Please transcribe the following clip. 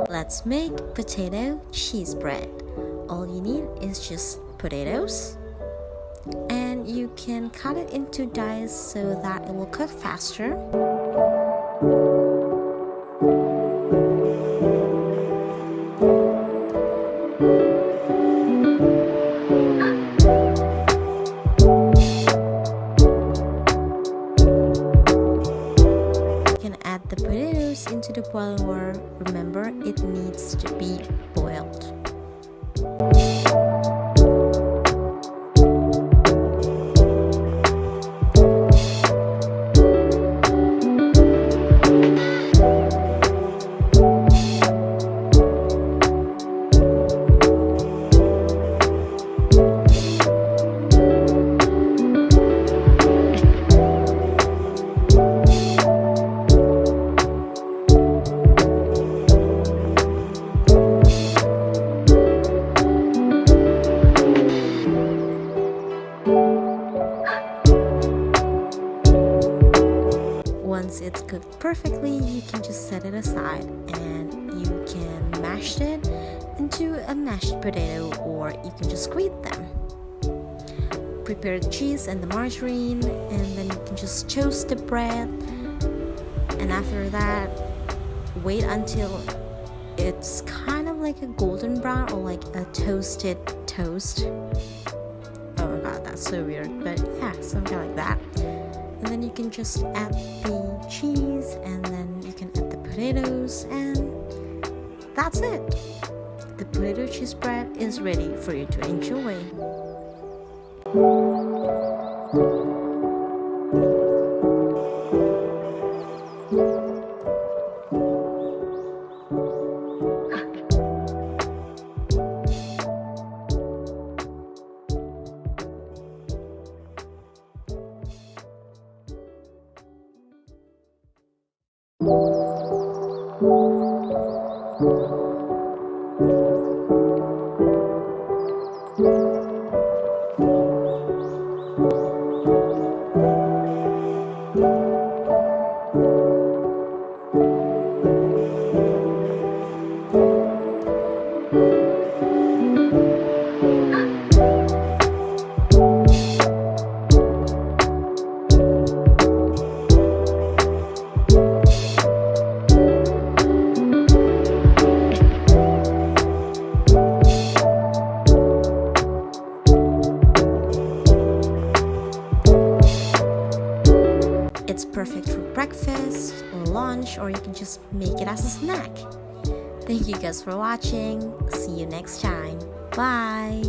Let's make potato cheese bread. All you need is just potatoes, and you can cut it into dice so that it will cook faster. Add the potatoes into the boiling water. Remember, it needs to be boiled. Once it's cooked perfectly, you can just set it aside and you can mash it into a mashed potato, or you can just grate them. Prepare the cheese and the margarine, and then you can just toast the bread, and after that wait until it's kind of like a golden brown or like a toasted toast. Oh my god, that's so weird, but yeah, something like that. And then you can just add the cheese, and then you can add the potatoes, and that's it. The potato cheese bread is ready for you to enjoy. It's perfect for breakfast or lunch, or you can just make it as a snack. Thank you guys for watching. See you next time. Bye.